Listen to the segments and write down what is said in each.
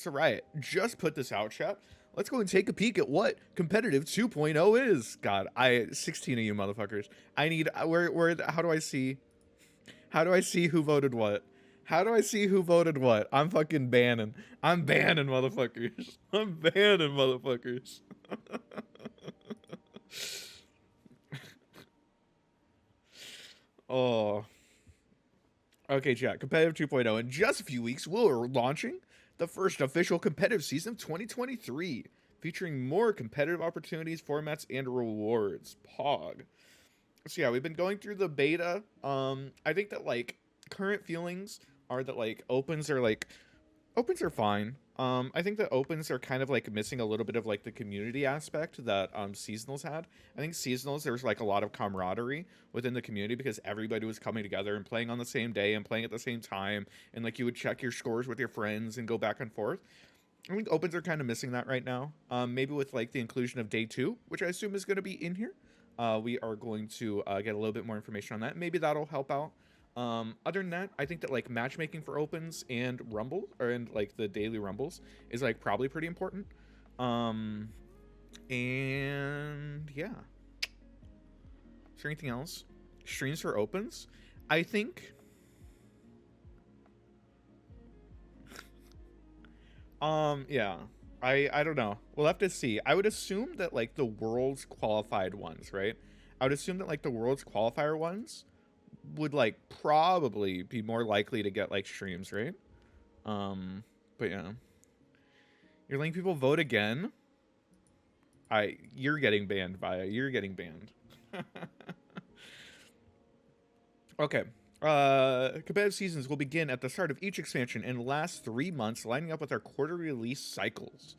So Riot just put this out, chat. Let's go and take a peek at what competitive 2.0 is. God, 16 of you motherfuckers. I need where how do I see who voted what? How do I see who voted what? I'm fucking banning. I'm banning motherfuckers. I'm banning motherfuckers. Oh. Okay, chat. Competitive 2.0. In just a few weeks, we're launching the first official competitive season of 2023, featuring more competitive opportunities, formats, and rewards. Pog. So yeah, we've been going through the beta. I think that like current feelings are that like opens are fine. I think that opens are kind of like missing a little bit of like the community aspect that seasonals had. I think seasonals there was like a lot of camaraderie within the community because everybody was coming together and playing on the same day and playing at the same time, and like you would check your scores with your friends and go back and forth. I think opens are kind of missing that right now. Maybe with like the inclusion of day 2, which I assume is going to be in here. We are going to get a little bit more information on that. Maybe that'll help out. Other than that, I think that like matchmaking for opens and rumble and like the daily rumbles is like probably pretty important. And yeah. Is there anything else? Streams for opens? I think yeah. I don't know. We'll have to see. I would assume that like the world's qualified ones, right? I would assume that like the world's qualifier ones would like probably be more likely to get like streams, right? But yeah. You're letting people vote again? You're getting banned, Via. You're getting banned. Okay. Competitive seasons will begin at the start of each expansion and last 3 months, lining up with our quarterly release cycles.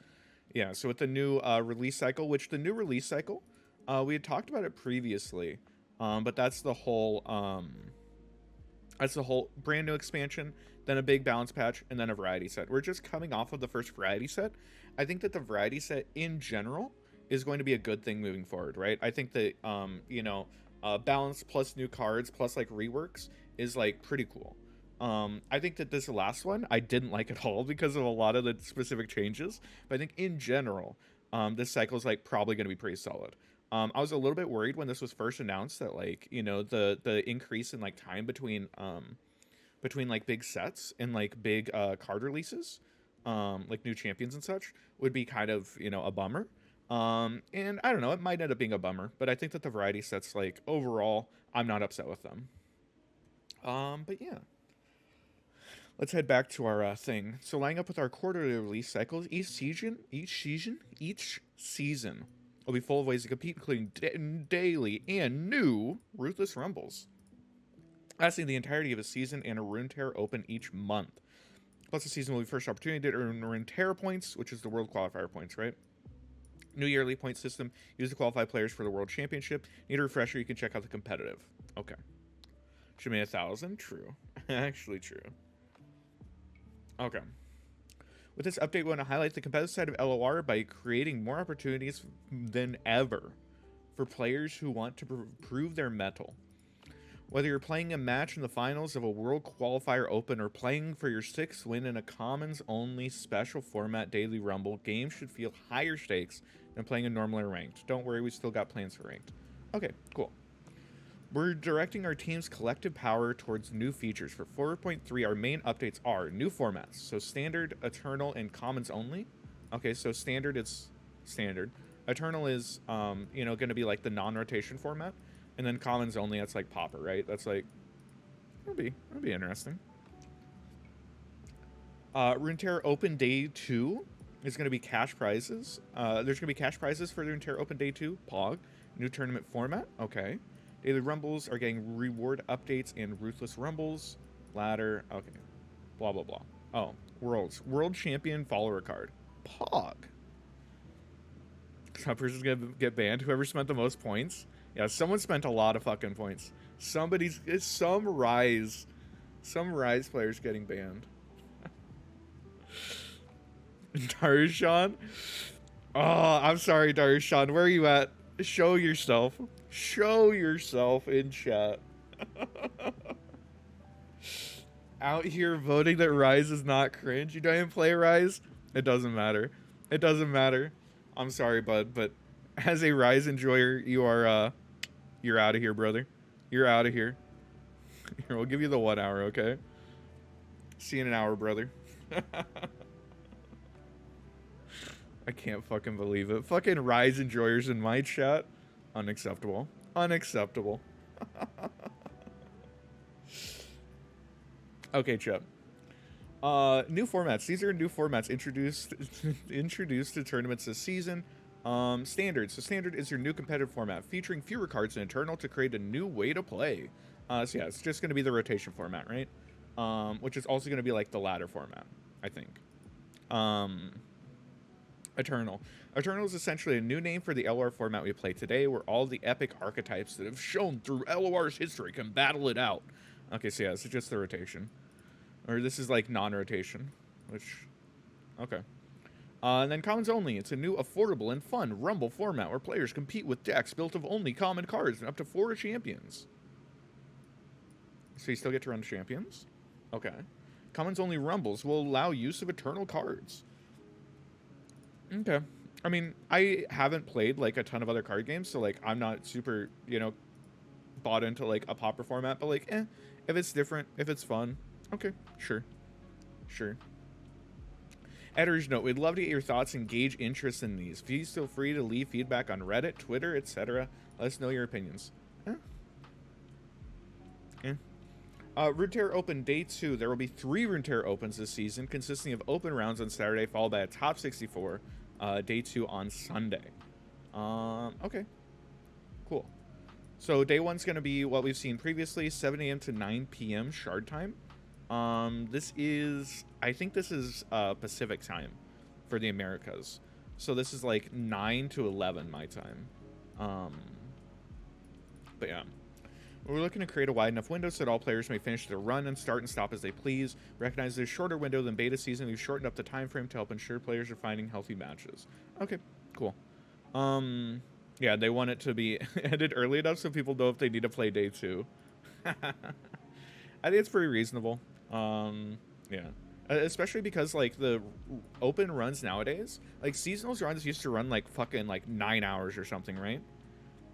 Yeah, so with the new release cycle, which the new release cycle, we had talked about it previously, but that's the whole brand new expansion, then a big balance patch, and then a variety set. We're just coming off of the first variety set. I think that the variety set in general is going to be a good thing moving forward, right? I think that balance plus new cards plus like reworks is like pretty cool. I think that this last one I didn't like at all because of a lot of the specific changes, but I think in general, this cycle is like probably going to be pretty solid. I was a little bit worried when this was first announced that like the increase in like time between like big sets and like big card releases, like new champions and such, would be kind of a bummer. And I don't know, it might end up being a bummer, but I think that the variety sets, like, overall, I'm not upset with them. But yeah. Let's head back to our thing. So lining up with our quarterly release cycles, each season will be full of ways to compete, including daily and new Ruthless Rumbles. Lasting the entirety of a season and a Runeterra Open each month. Plus the season will be first opportunity to earn Runeterra points, which is the World Qualifier points, right? New yearly point system. Use to qualify players for the World Championship. Need a refresher? You can check out the competitive. Okay. Should be 1,000. True. Actually true. Okay. With this update, we want to highlight the competitive side of LOR by creating more opportunities than ever for players who want to prove their mettle. Whether you're playing a match in the finals of a World Qualifier Open or playing for your 6th win in a Commons-only special format Daily Rumble, games should feel higher stakes than playing a normal or ranked. Don't worry, we still got plans for ranked. Okay, cool. We're directing our team's collective power towards new features. For 4.3, our main updates are new formats. So Standard, Eternal, and Commons only. Okay, so Standard is Standard. Eternal is, going to be like the non-rotation format. And then Commons only, that's like Pauper, right? That's like, that'll be interesting. Runeterra Open Day 2 is going to be cash prizes. There's going to be cash prizes for the Runeterra Open Day 2. Pog. New tournament format. Okay. Daily Rumbles are getting reward updates and Ruthless Rumbles. Ladder. Okay. Blah, blah, blah. Oh. Worlds. World Champion Follower card. Pog. Some person's going to get banned. Whoever spent the most points. Yeah, someone spent a lot of fucking points. Some Rise players getting banned. Darshan? Oh, I'm sorry, Darshan. Where are you at? Show yourself. Show yourself in chat. Out here voting that Rise is not cringe. You don't even play Rise? It doesn't matter. It doesn't matter. I'm sorry, bud, but as a Rise enjoyer, you're out of here, brother. You're out of here. Here, we'll give you the 1 hour, okay? See you in an hour, brother. I can't fucking believe it. Fucking Rise enjoyers in my chat. Unacceptable. Unacceptable. Okay, Chip. New formats. These are new formats introduced introduced to tournaments this season. Standard. So standard is your new competitive format featuring fewer cards in Eternal to create a new way to play. So yeah, it's just going to be the rotation format, right? Which is also going to be like the ladder format, I think. Eternal. Eternal is essentially a new name for the LOR format we play today, where all the epic archetypes that have shown through LOR's history can battle it out. Okay, so yeah, this is just the rotation. Or this is like non-rotation, which, okay. And then commons only. It's a new, affordable, and fun Rumble format where players compete with decks built of only common cards and up to 4 champions. So you still get to run champions? Okay. Commons only Rumbles will allow use of Eternal cards. Okay. I mean, I haven't played like a ton of other card games, so like I'm not super, bought into like a popper format, but like, if it's different, if it's fun, okay, sure. Editor's note, we'd love to get your thoughts and gauge interest in these. Please feel free to leave feedback on Reddit, Twitter, etc. Let us know your opinions. Runeterra Open Day 2. There will be 3 Runeterra Opens this season, consisting of open rounds on Saturday, followed by a top 64, Day 2 on Sunday. Okay. Cool. So Day 1's going to be what we've seen previously, 7 a.m. to 9 p.m. shard time. I think this is Pacific time for the Americas. So this is like 9 to 11 my time. But yeah. We're looking to create a wide enough window so that all players may finish their run and start and stop as they please. Recognize there's a shorter window than beta season. We've shortened up the time frame to help ensure players are finding healthy matches. Okay, cool. Yeah, they want it to be ended early enough so people know if they need to play Day 2. I think it's pretty reasonable. Yeah. Especially because, like, the open runs nowadays, like, seasonals runs used to run, like, fucking, like, 9 hours or something, right?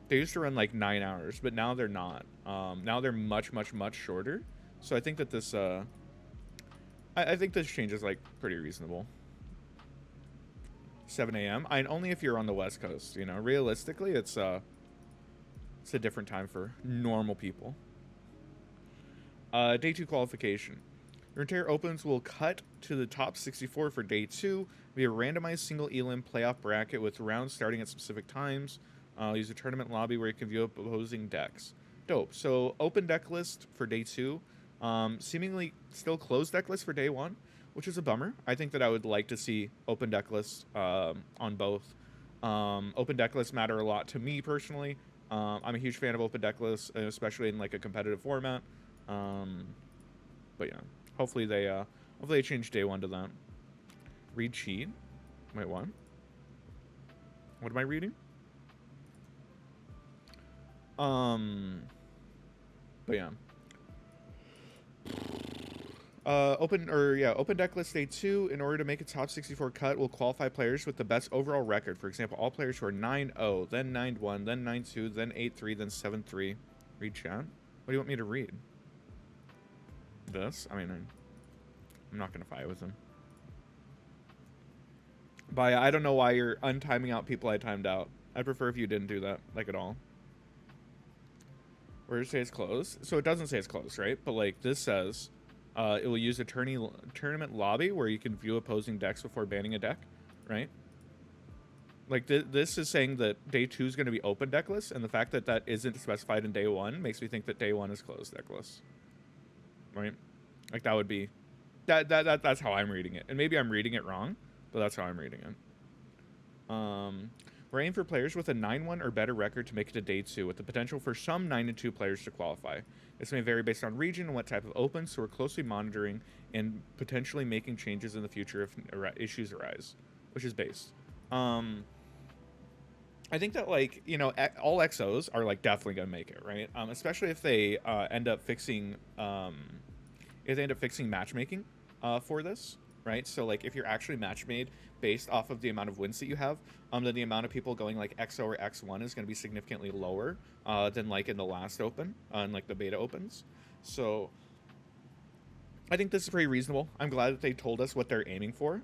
They used to run, like, 9 hours, but now they're not. Now they're much, much, much shorter. So I think that this, I think this change is, like, pretty reasonable. 7 a.m. Only if you're on the West Coast, Realistically, it's a different time for normal people. Day 2 qualification. Runeterra Opens will cut to the top 64 for Day 2 via randomized single elim playoff bracket with rounds starting at specific times. Use a tournament lobby where you can view opposing decks. Dope. So open deck list for Day 2. Seemingly still closed deck list for Day 1, which is a bummer. I think that I would like to see open deck lists on both. Open deck lists matter a lot to me personally. I'm a huge fan of open deck lists, especially in like a competitive format. But yeah, hopefully they change Day 1 to that. Read cheat. Wait, what? What am I reading? But yeah. Open deck list Day 2. In order to make a top 64 cut, will qualify players with the best overall record. For example, all players who are 9-0, then 9-1, then 9-2, then 8-3, then 7-3. Read chat. What do you want me to read? This? I mean, I'm not gonna fight with him. But I don't know why you're untiming out people I timed out. I'd prefer if you didn't do that, like, at all. Where does it say it's closed? So it doesn't say it's closed, right? But, like, this says it will use a tournament lobby where you can view opposing decks before banning a deck, right? Like, this is saying that Day 2 is going to be open deck list, and the fact that that isn't specified in Day 1 makes me think that Day 1 is closed deck list. Right? Like, that would be... That's how I'm reading it. And maybe I'm reading it wrong, but that's how I'm reading it. We're aiming for players with a 9-1 or better record to make it to Day 2, with the potential for some 9-2 players to qualify. This may vary based on region and what type of opens, so we're closely monitoring and potentially making changes in the future if issues arise, which is based. I think that, like, all XOs are, like, definitely going to make it, right? Especially if they end up fixing matchmaking for this, right? So like if you're actually match made based off of the amount of wins that you have, then the amount of people going like XO or X1 is going to be significantly lower than like in the last open, in like the beta opens. So I think this is pretty reasonable. I'm glad that they told us what they're aiming for.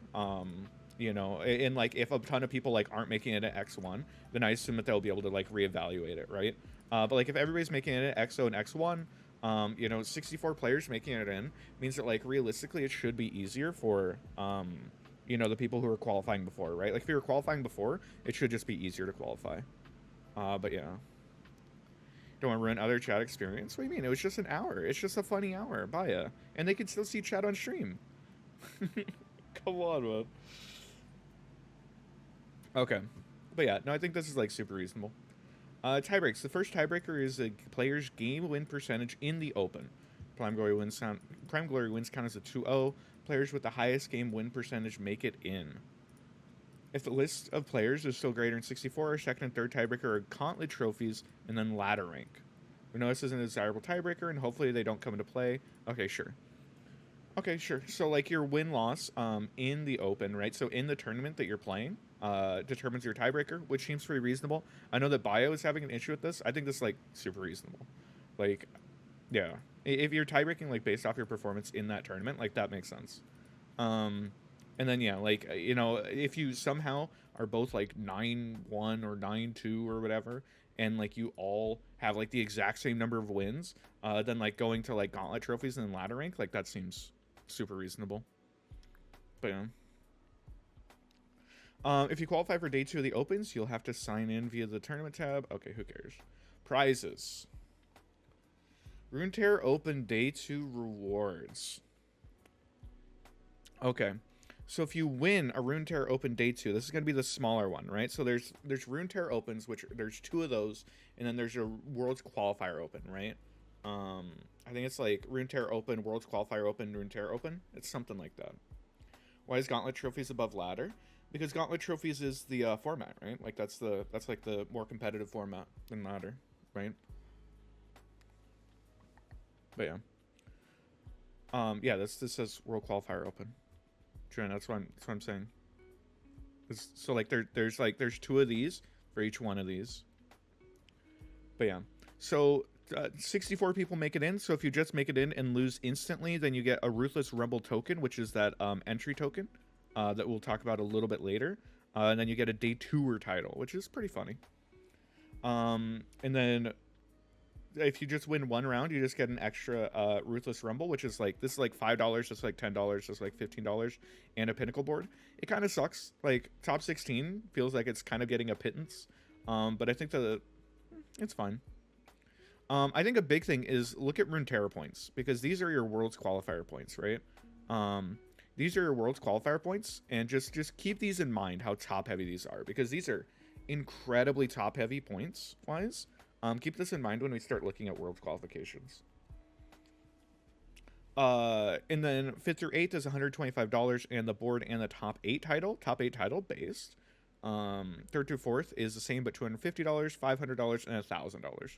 You know, and like if a ton of people like aren't making it at X1, then I assume that they'll be able to like reevaluate it, right? But like if everybody's making it at XO and X1, you know, 64 players making it in means that like realistically it should be easier for you know, the people who are qualifying before, right? Like if you were qualifying before, it should just be easier to qualify. But yeah. Don't want to ruin other chat experience. What do you mean? It was just an hour. It's just a funny hour. Baya. And they can still see chat on stream. Come on, man. Okay. But yeah, no, I think this is like super reasonable. Tiebreaks. The first tiebreaker is a player's game win percentage in the open. Prime Glory wins count as a 2-0. Players with the highest game win percentage make it in. If the list of players is still greater than 64, our second and third tiebreaker are gauntlet trophies and then ladder rank. We know this isn't a desirable tiebreaker and hopefully they don't come into play. Okay, sure. Okay, sure. So like your win-loss in the open, right? So in the tournament that you're playing determines your tiebreaker, which seems pretty reasonable. I know that Bio is having an issue with this. I think this is like super reasonable. Like, yeah. If you're tiebreaking like based off your performance in that tournament, like that makes sense. And then yeah, like you know, if you somehow are both like 9-1 or 9-2 or whatever, and like you all have like the exact same number of wins, then like going to like gauntlet trophies and then ladder rank, like that seems super reasonable. But yeah. If you qualify for day 2 of the opens, you'll have to sign in via the tournament tab. Okay, who cares? Prizes. Runeterra Open Day 2 rewards. Okay. So if you win a Runeterra Open Day 2, this is going to be the smaller one, right? So there's Runeterra Opens, which there's 2 of those, and then there's a Worlds Qualifier Open, right? I think it's like Runeterra Open, Worlds Qualifier Open, Runeterra Open. It's something like that. Why is Gauntlet Trophies above Ladder? Because Gauntlet Trophies is the format, right? Like that's like the more competitive format than Ladder, right? But yeah. Yeah, this says World Qualifier Open. That's what I'm saying. So like there's 2 of these for each one of these. But yeah, so 64 people make it in. So if you just make it in and lose instantly, then you get a Ruthless Rumble token, which is that entry token that we'll talk about a little bit later. And then you get a day 2er title, which is pretty funny. And then if you just win one round, you just get an extra Ruthless Rumble, which is like, this is like $5, just like $10, just like $15, and a Pinnacle board. It kind of sucks. Like, top 16 feels like it's kind of getting a pittance. But I think that it's fine. I think a big thing is look at Runeterra points, because these are your Worlds Qualifier points, right? These are your Worlds Qualifier points, and just keep these in mind, how top-heavy these are, because these are incredibly top-heavy points-wise. Keep this in mind when we start looking at World qualifications. And then 5th through 8th is $125, and the board and the top 8 title based. 3rd through 4th is the same, but $250, $500, and $1,000.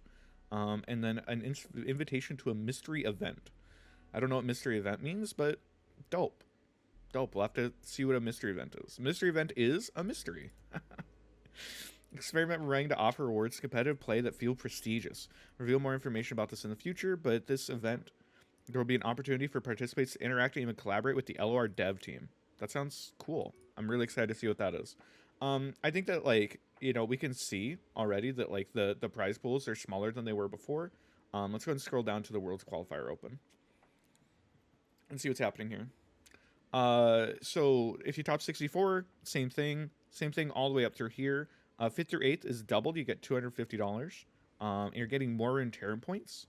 And then an invitation to a mystery event. I don't know what mystery event means, but dope. We'll have to see what a mystery event is. Mystery event is a mystery. Experiment Meringue to offer rewards to competitive play that feel prestigious. Reveal more information about this in the future, but at this event, there will be an opportunity for participants to interact and even collaborate with the LoR dev team. That sounds cool. I'm really excited to see what that is. I think that, like, you know, we can see already that, like, the prize pools are smaller than they were before. Let's go and scroll down to the Worlds Qualifier Open and see what's happening here. So if you top 64, same thing all the way up through here. 5th through 8th is doubled. You get $250. And you're getting more Runeterra points.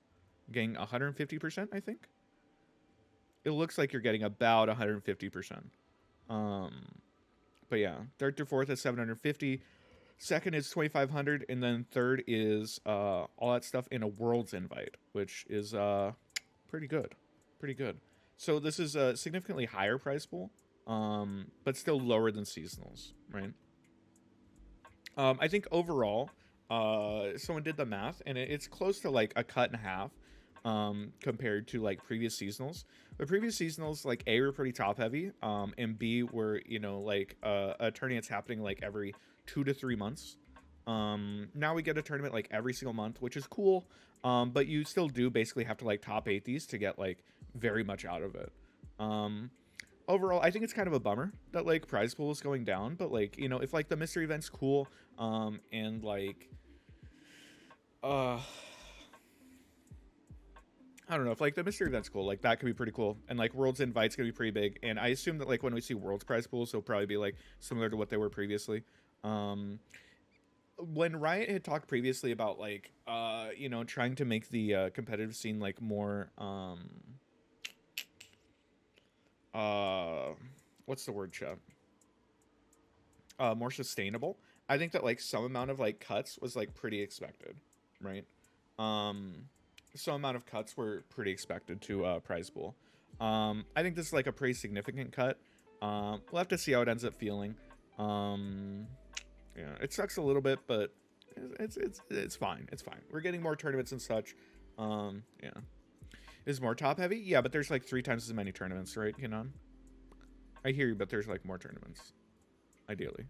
Getting 150%, I think. It looks like you're getting about 150%. But yeah, 3rd through 4th is 750. 2nd is 2,500, and then 3rd is all that stuff in a Worlds invite, which is pretty good. So this is a significantly higher prize pool, but still lower than seasonals, right? I think overall, someone did the math, and it's close to like a cut in half compared to like previous seasonals. The previous seasonals, like A, were pretty top heavy, and B were, you know, like a tournament that's happening like every 2 to 3 months. Now we get a tournament like every single month, which is cool. But you still do basically have to like top 8 these to get like very much out of it. Overall, I think it's kind of a bummer that like prize pool is going down, but like, you know, if like the mystery event's cool, and like I don't know, if like the mystery event's cool, like that could be pretty cool, and like Worlds invite's gonna be pretty big, and I assume that like when we see Worlds prize pools, they'll probably be like similar to what they were previously. When Riot had talked previously about like you know, trying to make the competitive scene like more what's the word, chat? More sustainable. I think that like some amount of like cuts was like pretty expected, right? Some amount of cuts were pretty expected to prize pool. I think this is like a pretty significant cut. We'll have to see how it ends up feeling. Yeah, it sucks a little bit, but it's fine. It's fine. We're getting more tournaments and such. Yeah. Is more top heavy? Yeah, but there's like 3 times as many tournaments, right, Kenan? I hear you, but there's like more tournaments, ideally.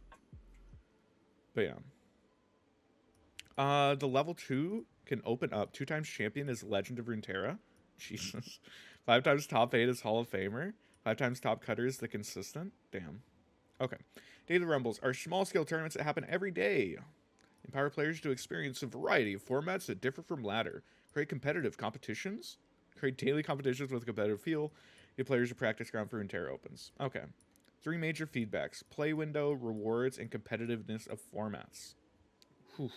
But yeah. The level 2 can open up 2 times champion is Legend of Runeterra. Jesus. 5 times top 8 is Hall of Famer. 5 times top cutter is the consistent. Damn. Okay. Daily Rumbles are small-scale tournaments that happen every day. Empower players to experience a variety of formats that differ from ladder. Create competitive competitions. Create daily competitions with a competitive feel. Give players a practice ground for Runeterra opens. Okay. 3 major feedbacks. Play window, rewards, and competitiveness of formats. Whew.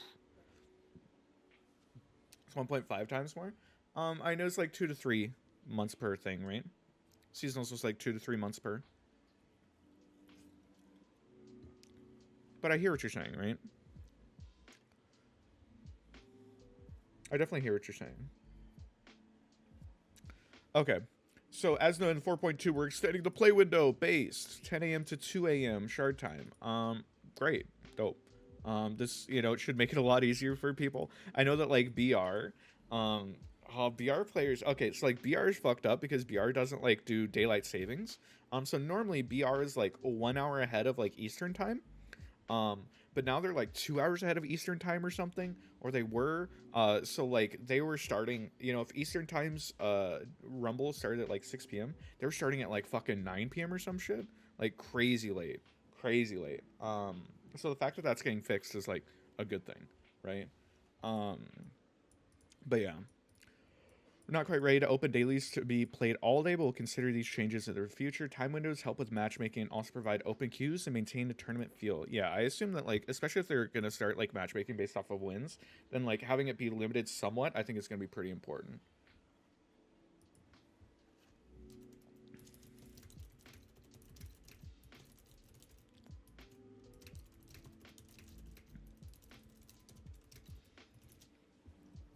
It's 1.5 times more. I know it's like 2 to 3 months per thing, right? Seasonals was like 2 to 3 months per. But I hear what you're saying, right? I definitely hear what you're saying. Okay. So as noted in 4.2, we're extending the play window based 10 a.m. to 2 a.m. shard time. Great. Dope. This, you know, it should make it a lot easier for people. I know that like BR, BR players, okay, so like BR is fucked up because BR doesn't like do daylight savings. So normally BR is like 1 hour ahead of like Eastern time. But now they're like 2 hours ahead of Eastern time or something, or they were. So like they were starting, you know, if Eastern time's Rumble started at like 6 p.m., they were starting at like fucking 9 p.m. or some shit, like crazy late. So the fact that that's getting fixed is like a good thing, right? But yeah, we're not quite ready to open dailies to be played all day, but we'll consider these changes in the future. Time windows help with matchmaking and also provide open queues and maintain the tournament feel. Yeah, I assume that like, especially if they're going to start like matchmaking based off of wins, then like having it be limited somewhat, I think is going to be pretty important.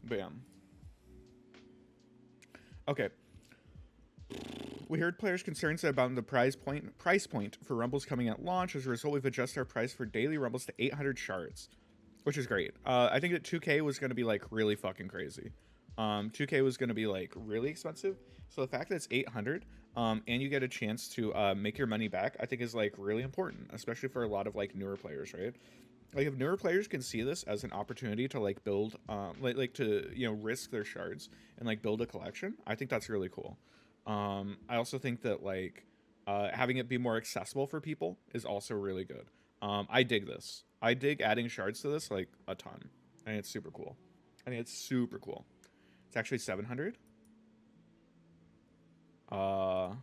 Bam. Okay. We heard players' concerns about the price point for Rumbles coming at launch. As a result, we've adjusted our price for daily Rumbles to 800 shards, which is great. I think that 2K was going to be like really fucking crazy. 2K was going to be like really expensive. So the fact that it's 800 and you get a chance to make your money back, I think is like really important, especially for a lot of like newer players, right? Like if newer players can see this as an opportunity to like build like to, you know, risk their shards and like build a collection, I think that's really cool. I also think that like having it be more accessible for people is also really good. I dig this. I dig adding shards to this like a ton. I think it's super cool. It's actually 700. I'm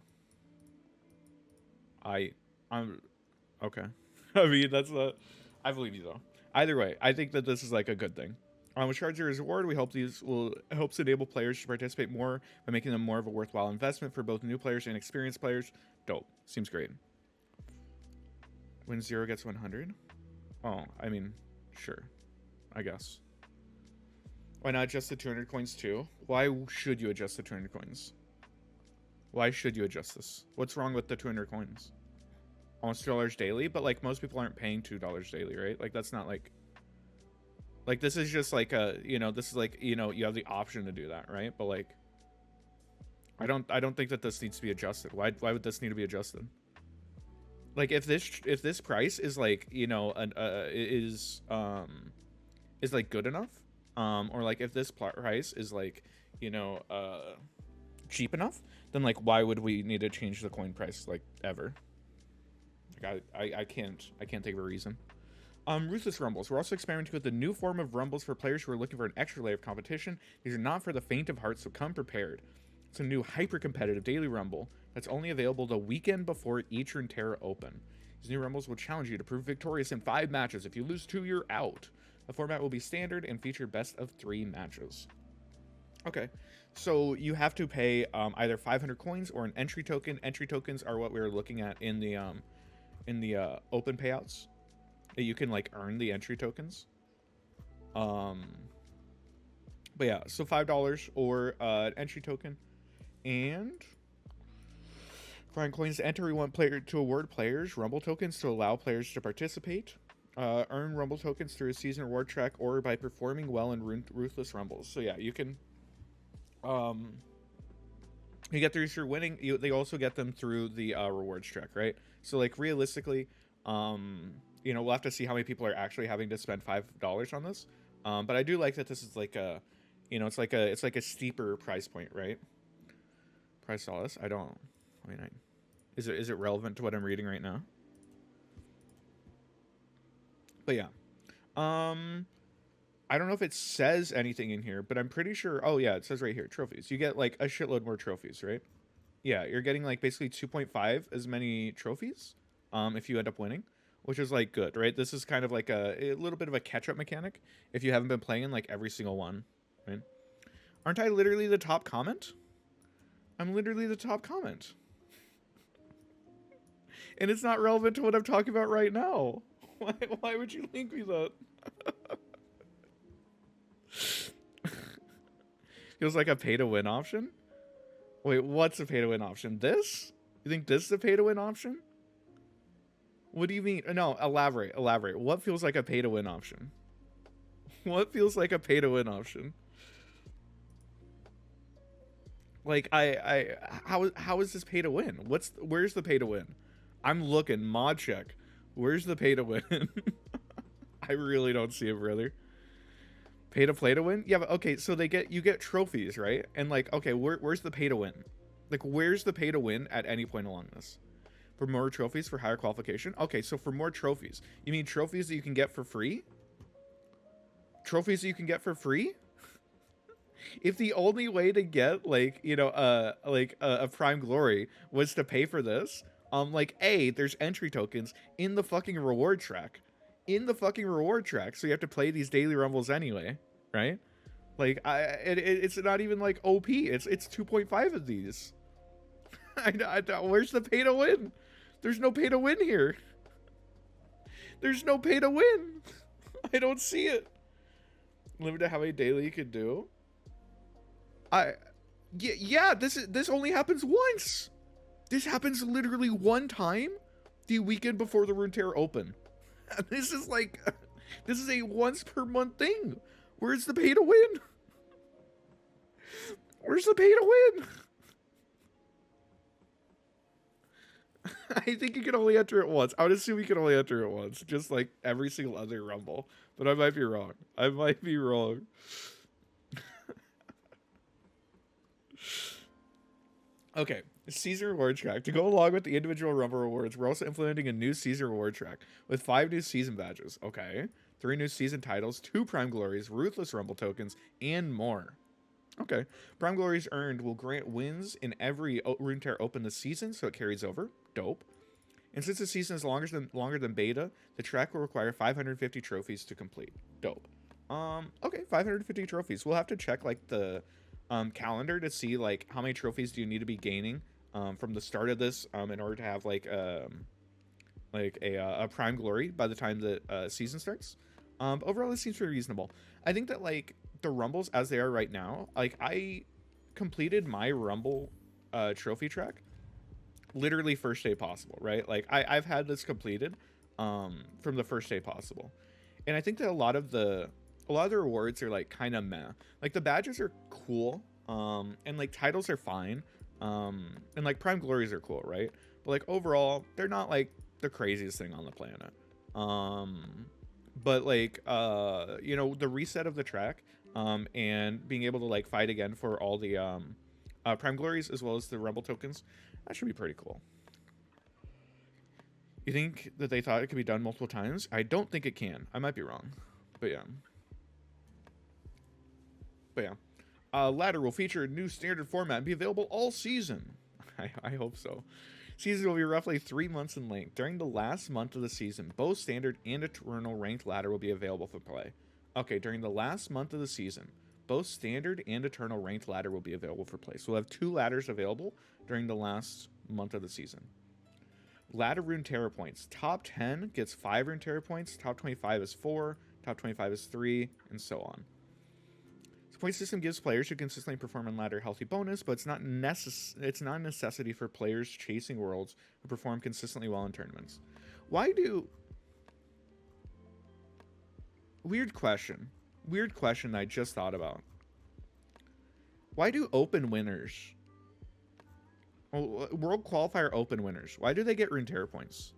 okay. I mean, I believe you though. Either way, I think that this is like a good thing. With shards as a reward, we hope these helps enable players to participate more by making them more of a worthwhile investment for both new players and experienced players. Dope. Seems great. When 0 gets 100? Oh, I mean, sure. I guess. Why not adjust the 200 coins too? Why should you adjust the 200 coins? Why should you adjust this? What's wrong with the 200 coins? Almost $2 daily, but like most people aren't paying $2 daily, right? Like that's not like this is just like a, you know, this is like, you know, you have the option to do that, right? But like I don't think that this needs to be adjusted. Why would this need to be adjusted? Like if this price is like, you know, is like good enough, or like if this price is like, you know, cheap enough, then like why would we need to change the coin price like ever? Like I can't think of a reason. Ruthless Rumbles. We're also experimenting with a new form of rumbles for players who are looking for an extra layer of competition. These are not for the faint of heart, so come prepared. It's a new hyper-competitive daily rumble that's only available the weekend before each Runeterra Open. These new rumbles will challenge you to prove victorious in 5 matches. If you lose 2, you're out. The format will be standard and feature best of 3 matches. Okay, so you have to pay either 500 coins or an entry token. Entry tokens are what we were looking at in the open payouts. You can like earn the entry tokens. But yeah, so $5 or an entry token, and find coins to enter. We want player to award players rumble tokens to allow players to participate. Earn rumble tokens through a season reward track or by performing well in ruthless rumbles. So yeah, you can you get these through winning. They also get them through the rewards track, right? So like realistically, you know, we'll have to see how many people are actually having to spend $5 on this. But I do like that this is like a, you know, it's like a steeper price point, right? Price dollars. Is it relevant to what I'm reading right now? But yeah, I don't know if it says anything in here, but I'm pretty sure. Oh yeah, it says right here, trophies. You get like a shitload more trophies, right? Yeah, you're getting like basically 2.5 as many trophies, if you end up winning, which is like good, right? This is kind of like a little bit of a catch-up mechanic if you haven't been playing like every single one, right? Aren't I literally the top comment? I'm literally the top comment. And it's not relevant to what I'm talking about right now. Why would you link me that? Feels like a pay-to-win option? Wait, what's a pay-to-win option? This? You think this is a pay-to-win option? What do you mean? No, elaborate. What feels like a pay-to-win option? What feels like a pay-to-win option? Like, how is this pay-to-win? Where's the pay-to-win? I'm looking, mod check. Where's the pay-to-win? I really don't see it, brother. Pay to play to win? Yeah, but okay, so you get trophies, right? And like, okay, where's the pay to win? Like, where's the pay to win at any point along this? For more trophies for higher qualification? Okay, so for more trophies. You mean trophies that you can get for free? Trophies that you can get for free? If the only way to get like, you know, a prime glory was to pay for this, like there's entry tokens in the fucking reward track. So you have to play these daily rumbles anyway, right? Like it's not even like OP. It's 2.5 of these. Where's the pay to win? There's no pay to win here. There's no pay to win. I don't see it. Limited to how many daily you can do. Yeah. This only happens once. This happens literally one time, the weekend before the Runeterra Open. This is a once per month thing. Where's the pay to win? Where's the pay to win? I think you can only enter it once. I would assume you can only enter it once, just like every single other rumble. But I might be wrong. Okay, season reward track. To go along with the individual rumble rewards, we're also implementing a new season reward track with 5 new season badges. Okay, 3 new season titles, 2 prime glories, ruthless rumble tokens, and more. Okay, prime glories earned will grant wins in every Runeterra Open this season, so it carries over. Dope. And since the season is longer than beta, the track will require 550 trophies to complete. Dope. Okay, 550 trophies. We'll have to check like the calendar to see like how many trophies do you need to be gaining from the start of this in order to have like a prime glory by the time the season starts. Overall, this seems pretty reasonable. I think that like the rumbles as they are right now, like I completed my rumble trophy track literally first day possible, right? Like I've had this completed from the first day possible, and I think that a lot of the rewards are like kind of meh. Like the badges are cool, and like titles are fine, And like prime glories are cool, right? But like overall, they're not like the craziest thing on the planet. But like you know, the reset of the track, and being able to like fight again for all the prime glories as well as the rebel tokens, that should be pretty cool. You think that they thought it could be done multiple times? I don't think it can. I might be wrong, but yeah. But yeah. Ladder will feature a new standard format and be available all season. I hope so. Season will be roughly 3 months in length. During the last month of the season, both standard and eternal ranked ladder will be available for play. Okay, during the last month of the season, both standard and eternal ranked ladder will be available for play. So we'll have 2 ladders available during the last month of the season. Ladder Runeterra points. Top 10 gets 5 Runeterra points. Top 25 is 4. Top 25 is 3, and so on. Point system gives players who consistently perform on ladder healthy bonus, but it's not a necessity for players chasing worlds who perform consistently well in tournaments. Why do... Weird question that I just thought about. Why do open winners... World Qualifier open winners, why do they get Runeterra points?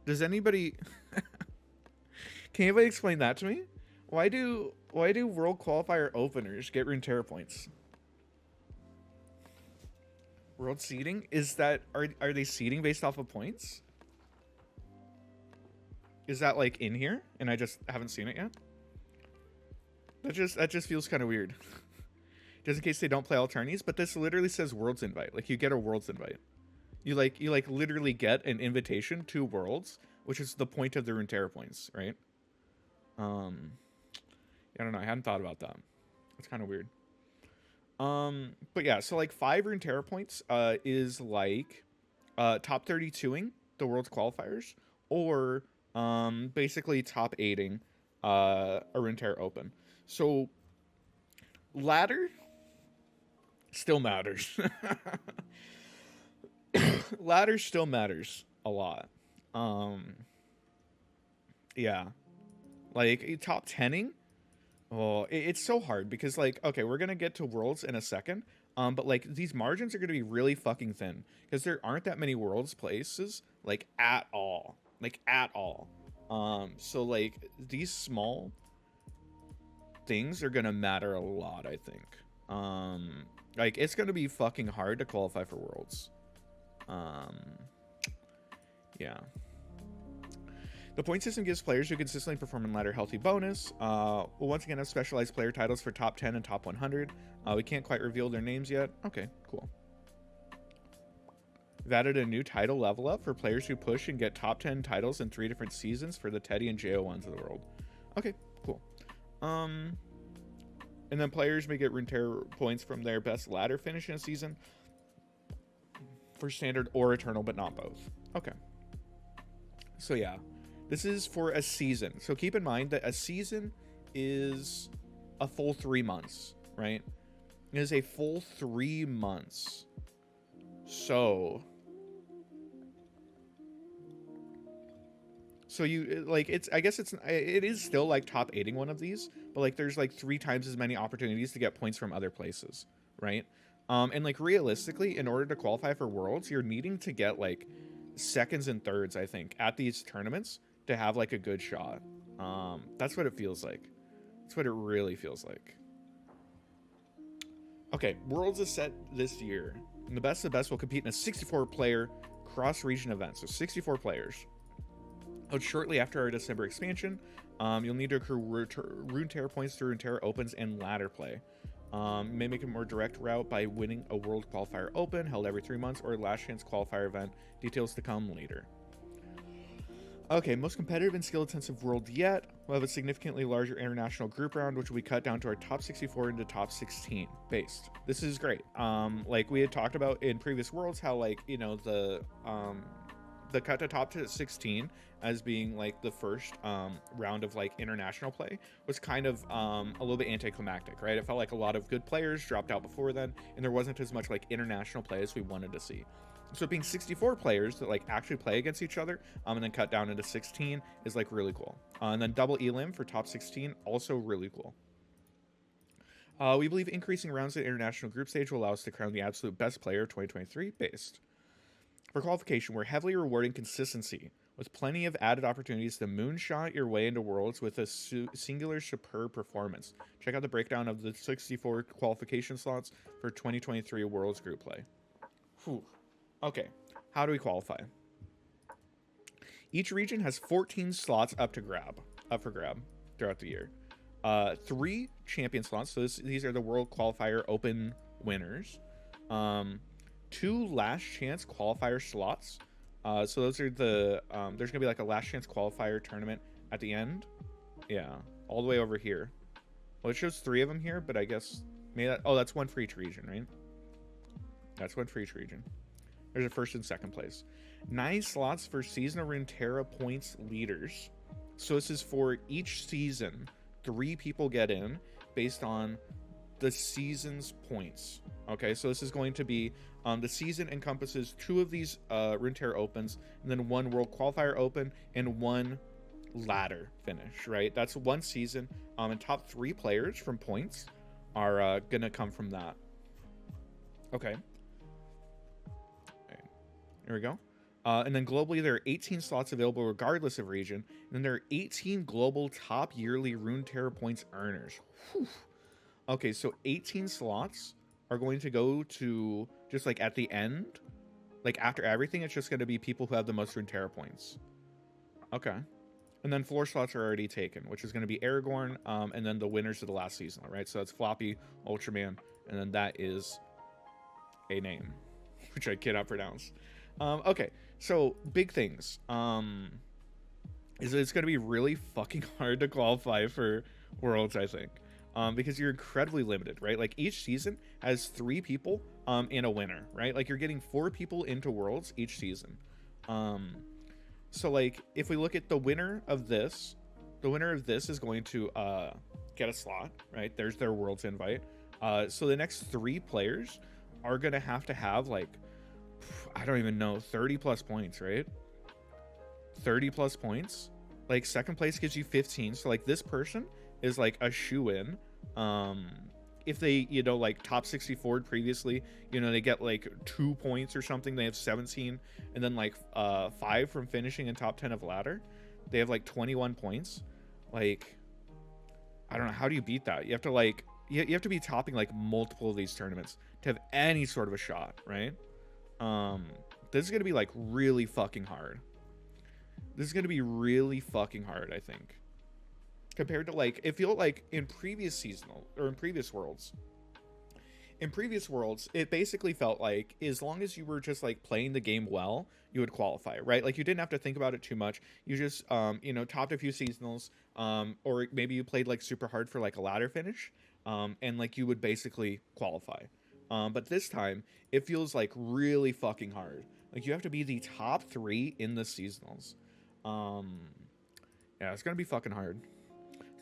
Does anybody... Can anybody explain that to me? Why do World Qualifier openers get Runeterra points? World seeding? Is that are they seeding based off of points? Is that like in here and I just haven't seen it yet? That just feels kind of weird. Just in case they don't play all tourneys, but this literally says Worlds invite. Like you get a Worlds invite. You literally get an invitation to Worlds, which is the point of the Runeterra points, right? I don't know. I hadn't thought about that. It's kind of weird. But yeah, so like 5 Runeterra points is like top 32ing the World's qualifiers, or basically top 8ing a Runeterra Open. So ladder still matters. Ladder still matters a lot. Yeah. Like top 10ing. Oh, it's so hard because like, okay, we're going to get to Worlds in a second. But like these margins are going to be really fucking thin because there aren't that many Worlds places like at all. So like these small things are going to matter a lot, I think. Like it's going to be fucking hard to qualify for Worlds. Yeah. The point system gives players who consistently perform in ladder healthy bonus. We'll once again have specialized player titles for top 10 and top 100. We can't quite reveal their names yet. Okay, cool. We've added a new title level up for players who push and get top 10 titles in 3 different seasons for the Teddy and JO1s of the world. Okay, cool. And then players may get Runeterra points from their best ladder finish in a season for standard or eternal, but not both. Okay. So yeah. This is for a season. So keep in mind that a season is a full 3 months, right? It is a full 3 months. So you like it is still like top 8ing one of these, but like there's like 3 times as many opportunities to get points from other places, right? And like realistically, in order to qualify for Worlds, you're needing to get like seconds and thirds, I think, at these tournaments to have like a good shot. That's what it feels like. That's what it really feels like. Okay, Worlds is set this year, and the best of the best will compete in a 64-player cross-region event. So 64 players. Held shortly after our December expansion. You'll need to accrue Runeterra points through Runeterra Opens and ladder play. May make a more direct route by winning a World Qualifier Open held every 3 months, or a last chance qualifier event. Details to come later. Okay, most competitive and skill-intensive world yet. We'll have a significantly larger international group round, which will be cut down to our top 64 into top 16 based. This is great. Like we had talked about in previous worlds, how like, you know, the cut to top to 16 as being like the first round of like international play was kind of a little bit anticlimactic, right? It felt like a lot of good players dropped out before then, and there wasn't as much like international play as we wanted to see. So being 64 players that like actually play against each other, and then cut down into 16 is like really cool. And then double elim for top 16, also really cool. We believe increasing rounds at international group stage will allow us to crown the absolute best player of 2023 based. For qualification, we're heavily rewarding consistency, with plenty of added opportunities to moonshot your way into Worlds with a singular superb performance. Check out the breakdown of the 64 qualification slots for 2023 Worlds group play. Whew. Okay, how do we qualify? Each region has 14 slots up for grab throughout the year. 3 champion slots, so these are the World Qualifier Open winners. 2 last chance qualifier slots. So those are the there's gonna be like a last chance qualifier tournament at the end. Yeah, all the way over here. Well, it shows 3 of them here, but I guess maybe that's 1 for each region, right? That's 1 for each region. There's a first and second place. 9 slots for seasonal Runeterra points leaders. So this is for each season. 3 people get in based on the season's points. Okay, so this is going to be the season encompasses 2 of these Runeterra Opens, and then 1 World Qualifier Open and 1 ladder finish. Right, that's 1 season. And top 3 players from points are gonna come from that. Okay. Here we go. And then globally, there are 18 slots available regardless of region. And then there are 18 global top yearly Runeterra points earners. Whew. Okay, so 18 slots are going to go to just like at the end. Like after everything, it's just going to be people who have the most Runeterra points. Okay. And then 4 slots are already taken, which is going to be Aragorn, and then the winners of the last season, right? So that's Floppy, Ultraman, and then that is a name, which I cannot pronounce. Okay, so big things. Is that it's going to be really fucking hard to qualify for Worlds, I think. Because you're incredibly limited, right? Like each season has 3 people and a winner, right? Like you're getting 4 people into Worlds each season. So like if we look at the winner of this is going to get a slot, right? There's their Worlds invite. So the next 3 players are going to have like, I don't even know, 30 plus points, right? 30 plus points. Like second place gives you 15. So like this person is like a shoe-in. If they, like top 64 previously, they get like 2 points or something. They have 17, and then like 5 from finishing in top 10 of ladder. They have like 21 points. Like, I don't know, how do you beat that? You have to like you have to be topping like multiple of these tournaments to have any sort of a shot, right? This is gonna be like really fucking hard. This is gonna be really fucking hard, I think, compared to like it felt like in previous seasonal or in previous worlds. In previous worlds, it basically felt like as long as you were just like playing the game well, you would qualify, right? Like you didn't have to think about it too much. You just topped a few seasonals, or maybe you played like super hard for like a ladder finish, and like you would basically qualify. But this time, it feels like really fucking hard. Like you have to be the top 3 in the seasonals. Yeah, it's gonna be fucking hard.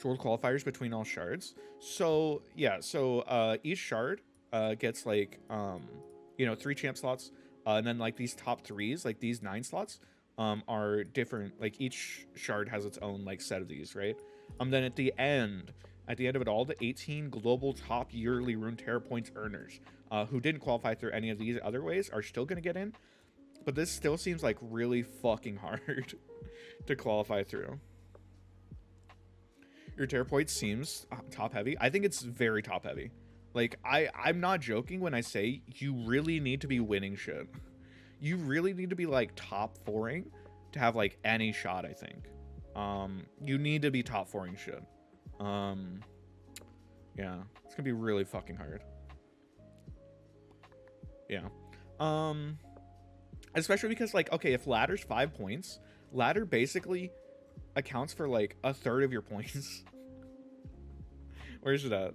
World qualifiers between all shards. So yeah, each shard gets like 3 champ slots, and then like these top 3s, like these 9 slots, are different. Like each shard has its own like set of these, right? Then at the end of it all, the 18 global top yearly Runeterra points earners who didn't qualify through any of these other ways are still going to get in. But this still seems like really fucking hard to qualify through. Your Terra points seems top heavy. I think it's very top heavy. Like I'm not joking when I say you really need to be winning shit. You really need to be like top 4ing to have like any shot, I think. You need to be top 4ing shit. Yeah, it's gonna be really fucking hard. Yeah. Especially because like, okay, if ladder's 5 points, ladder basically accounts for like a third of your points. Where's it at?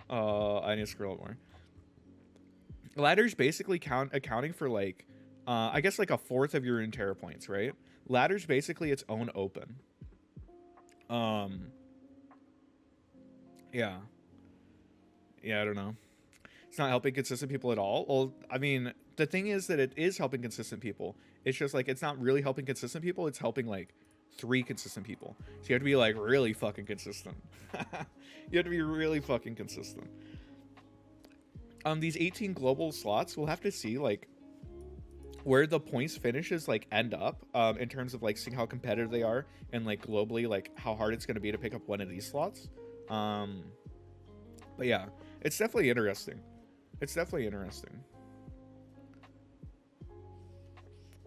I need to scroll up more. Ladder's basically accounting for like I guess like a fourth of your Runeterra points, right? Ladder's basically its own open. Yeah, I don't know. It's not helping consistent people at all. Well, I mean, the thing is that it is helping consistent people. It's just like it's not really helping consistent people. It's helping like 3 consistent people. So you have to be like really fucking consistent. You have to be really fucking consistent. These 18 global slots, we'll have to see like where the points finishes like end up in terms of like seeing how competitive they are and like globally like how hard it's going to be to pick up one of these slots. But yeah, it's definitely interesting. It's definitely interesting.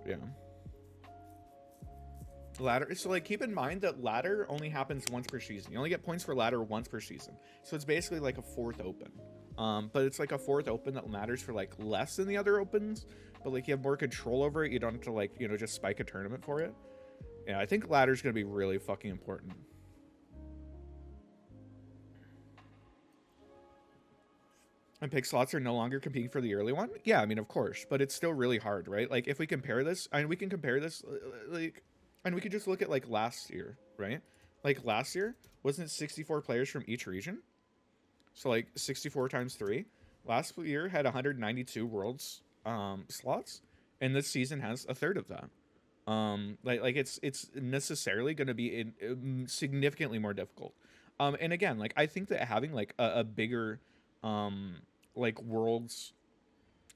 Yeah. Ladder, so like keep in mind that ladder only happens once per season. You only get points for ladder once per season, so it's basically like a 4th open. But it's like a 4th open that matters for like less than the other opens, but like you have more control over it. You don't have to like, you know, just spike a tournament for it. Yeah, I think ladder's gonna be really fucking important. And pick slots are no longer competing for the early one. Yeah, I mean, of course, but it's still really hard, right? Like if we compare this, and we can compare this like, and we could just look at like last year, right? Like last year, wasn't it 64 players from each region? So like 64 times 3. Last year had 192 worlds slots, and this season has a third of that. Like it's necessarily going to be significantly more difficult. And again, like I think that having like a bigger like worlds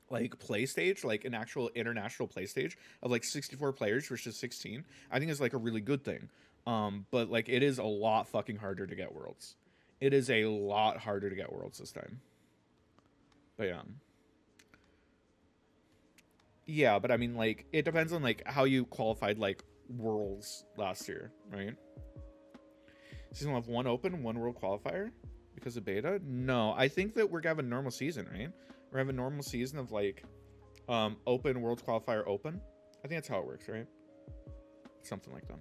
like play stage, like an actual international play stage of like 64 players versus 16, I think is like a really good thing. But like it is a lot fucking harder to get worlds. It is a lot harder to get worlds this time. But yeah. Yeah, but I mean like it depends on like how you qualified like worlds last year, right? Season will have 1 open, 1 world qualifier because of beta. No, I think that we're gonna have a normal season, right? We're gonna have a normal season of like open, world qualifier, open. I think that's how it works, right? Something like that.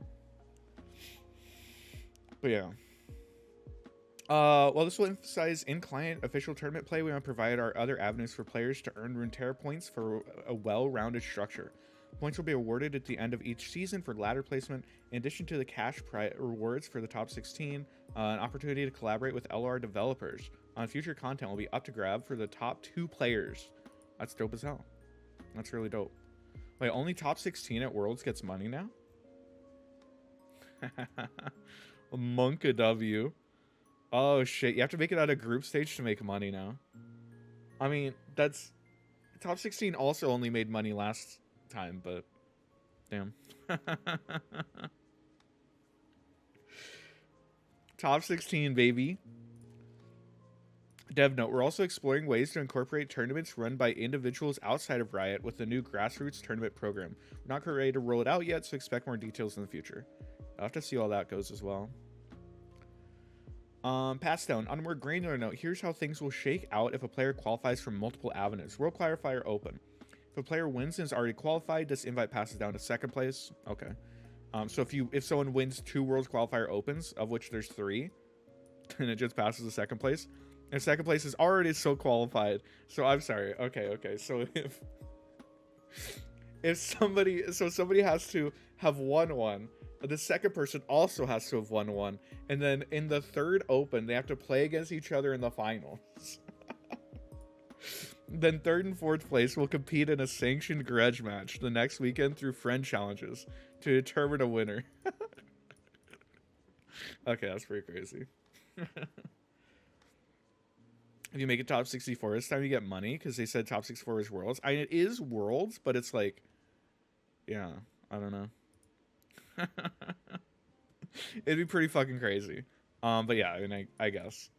But yeah. While this will emphasize in-client official tournament play, we want to provide our other avenues for players to earn Runeterra points for a well-rounded structure. Points will be awarded at the end of each season for ladder placement, in addition to the cash rewards for the top 16, an opportunity to collaborate with LoR developers. On future content will be up to grab for the top 2 players. That's dope as hell. That's really dope. Wait, only top 16 at Worlds gets money now? Monka W. Oh shit, you have to make it out of group stage to make money now. I mean, that's... Top 16 also only made money last time, but... Damn. Top 16, baby. Dev note, we're also exploring ways to incorporate tournaments run by individuals outside of Riot with the new grassroots tournament program. We're not ready to roll it out yet, so expect more details in the future. I'll have to see how that goes as well. Pass down. On a more granular note, here's how things will shake out if a player qualifies from multiple avenues. World qualifier open. If a player wins and is already qualified, this invite passes down to 2nd place. Okay. So if someone wins 2 World qualifier opens, of which there's 3, then it just passes to 2nd place. And 2nd place is already so qualified. So I'm sorry. Okay. So if somebody has to have won one, the 2nd person also has to have won one, and then in the 3rd open they have to play against each other in the finals. Then 3rd and 4th place will compete in a sanctioned grudge match the next weekend through friend challenges to determine a winner. Okay, that's pretty crazy. If you make it top 64 this time, you get money because they said top 64 is worlds. I mean, it is worlds, but it's like, yeah, I don't know. It'd be pretty fucking crazy. But yeah, I mean, I guess.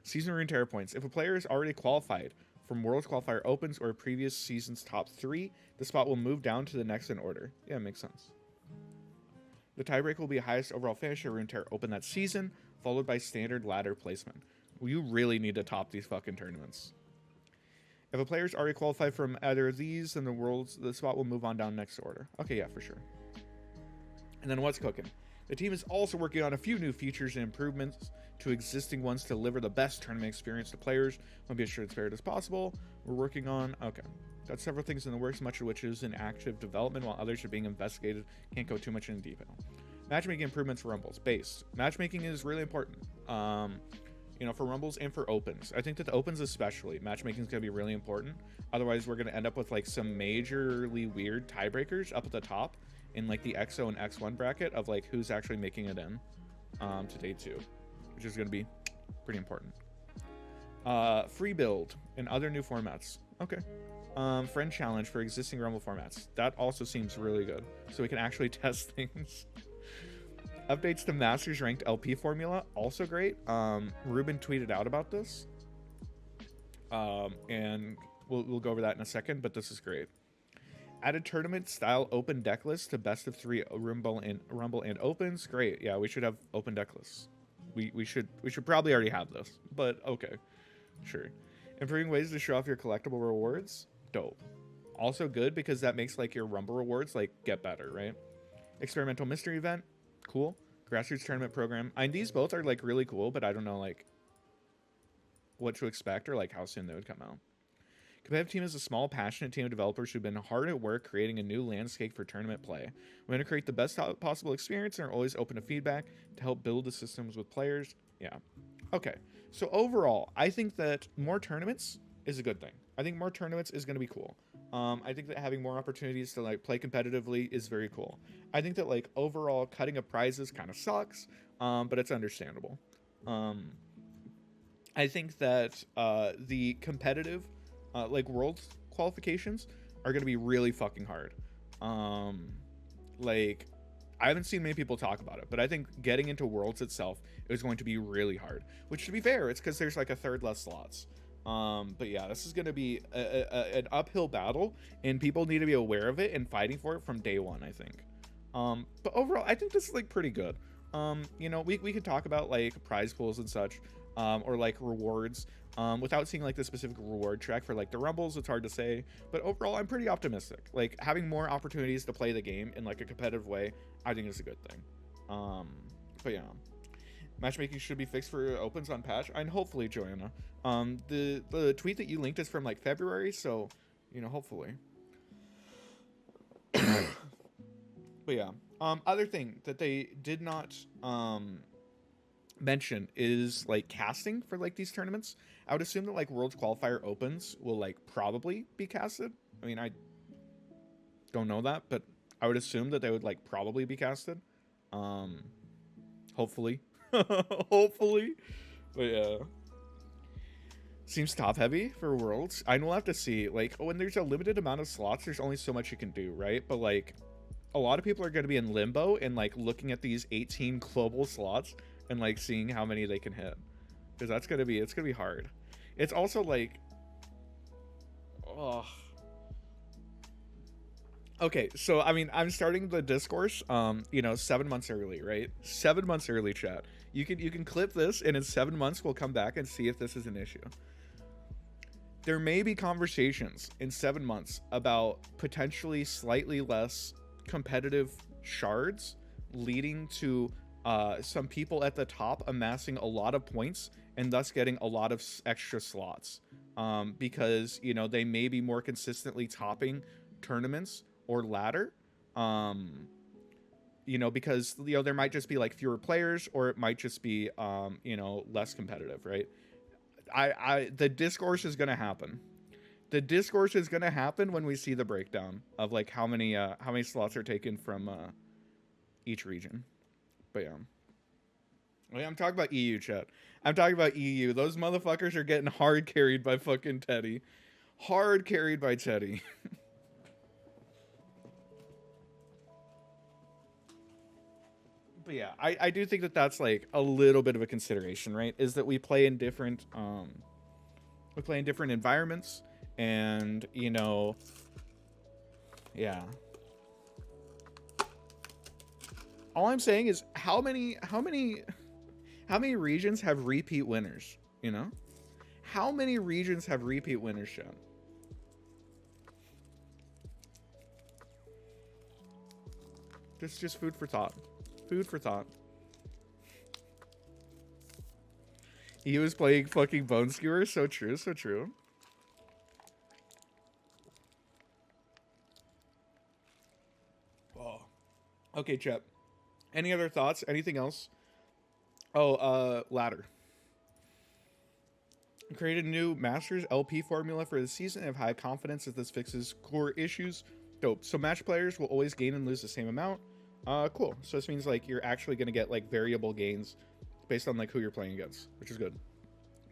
Season Runeterra points. If a player is already qualified from World Qualifier Opens or a previous season's top 3, the spot will move down to the next in order. Yeah, it makes sense. The tiebreak will be highest overall finisher Runeterra Open that season, followed by standard ladder placement. Well, you really need to top these fucking tournaments. If a player is already qualified from either of these, then the spot will move on down next order. Okay, yeah, for sure. And then what's cooking? The team is also working on a few new features and improvements to existing ones to deliver the best tournament experience to players. Want to be as transparent as possible. We're working on... Okay. Got several things in the works, much of which is in active development, while others are being investigated. Can't go too much into detail. Matchmaking improvements for Rumbles. Base. Matchmaking is really important. You know, for Rumbles and for Opens. I think that the Opens especially, matchmaking is going to be really important. Otherwise, we're going to end up with like some majorly weird tiebreakers up at the top. in like the XO and X1 bracket of like who's actually making it in to day 2, which is going to be pretty important. Free build and other new formats. Okay. Friend challenge for existing Rumble formats. That also seems really good, so we can actually test things. Updates to Masters ranked LP formula, also great. Ruben tweeted out about this, and we'll go over that in a second, but this is great. Added tournament style open deck list to best of 3 Rumble and opens. Great. Yeah, we should have open deck lists. We should probably already have this, but okay, sure. Improving ways to show off your collectible rewards. Dope. Also good because that makes like your Rumble rewards like get better, right? Experimental mystery event. Cool. Grassroots tournament program. I mean, these both are like really cool, but I don't know like what to expect or like how soon they would come out. Competitive team is a small, passionate team of developers who've been hard at work creating a new landscape for tournament play. We're going to create the best possible experience and are always open to feedback to help build the systems with players. Yeah. Okay. So overall, I think that more tournaments is a good thing. I think more tournaments is going to be cool. I think that having more opportunities to like play competitively is very cool. I think that like overall cutting of prizes kind of sucks, but it's understandable. I think that the competitive like world qualifications are going to be really fucking hard. Like I haven't seen many people talk about it, but I think getting into worlds itself is going to be really hard, which to be fair, it's because there's like a third less slots. But yeah, this is going to be an uphill battle, and people need to be aware of it and fighting for it from day one, I think. But overall, I think this is like pretty good. You know, we could talk about like prize pools and such, or like rewards, without seeing like the specific reward track for like the Rumbles. It's hard to say, but overall, I'm pretty optimistic. Like having more opportunities to play the game in like a competitive way, I think is a good thing. But yeah. Matchmaking should be fixed for opens on patch, and hopefully, Joanna. The tweet that you linked is from like February, so you know, hopefully. But yeah, other thing that they did not mention is like casting for like these tournaments. I would assume that like Worlds Qualifier opens will like probably be casted. I mean, I don't know that, but I would assume that they would like probably be casted. Hopefully. Hopefully. But yeah, seems top heavy for Worlds. I will have to see, like, when there's a limited amount of slots, there's only so much you can do, right? But like a lot of people are going to be in limbo and like looking at these 18 global slots and like seeing how many they can hit, because it's gonna be hard. It's also like, oh, okay, so I mean, I'm starting the discourse, you know, 7 months early, right? 7 months early, chat. You can clip this, and in 7 months we'll come back and see if this is an issue. There may be conversations in 7 months about potentially slightly less competitive shards, leading to some people at the top amassing a lot of points and thus getting a lot of extra slots, because you know they may be more consistently topping tournaments or ladder, you know, because you know there might just be like fewer players, or it might just be you know, less competitive, right? The discourse is gonna happen. The discourse is gonna happen when we see the breakdown of like how many slots are taken from each region. But yeah, I'm talking about EU, chat. I'm talking about EU. Those motherfuckers are getting hard carried by fucking Teddy. Hard carried by Teddy. But yeah, I do think that that's like a little bit of a consideration, right? Is that we play in different environments, and you know, yeah. All I'm saying is how many regions have repeat winners, you know? How many regions have repeat winners, Sean? Just food for thought. Food for thought. He was playing fucking Bone Skewer. So true, so true. Oh. Okay, chat. Any other thoughts? Anything else? Oh, ladder. Created a new Masters LP formula for the season. I have high confidence that this fixes core issues Dope. So match players will always gain and lose the same amount. Cool. So this means like you're actually going to get like variable gains based on like who you're playing against, which is good.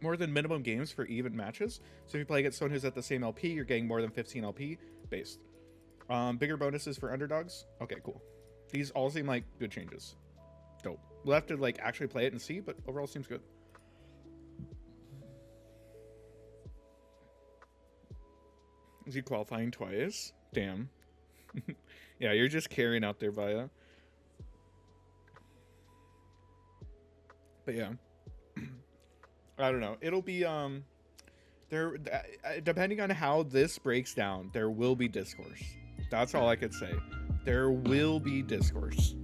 More than minimum games for even matches. So if you play against someone who's at the same LP, you're getting more than 15 LP based. Bigger bonuses for underdogs. Okay, cool. These all seem like good changes. Dope. We'll have to like actually play it and see, but overall seems good. Is he qualifying twice? Damn. Yeah, you're just carrying out there, Via. But yeah. I don't know. It'll be there depending on how this breaks down, there will be discourse. That's all I could say. There will be discourse.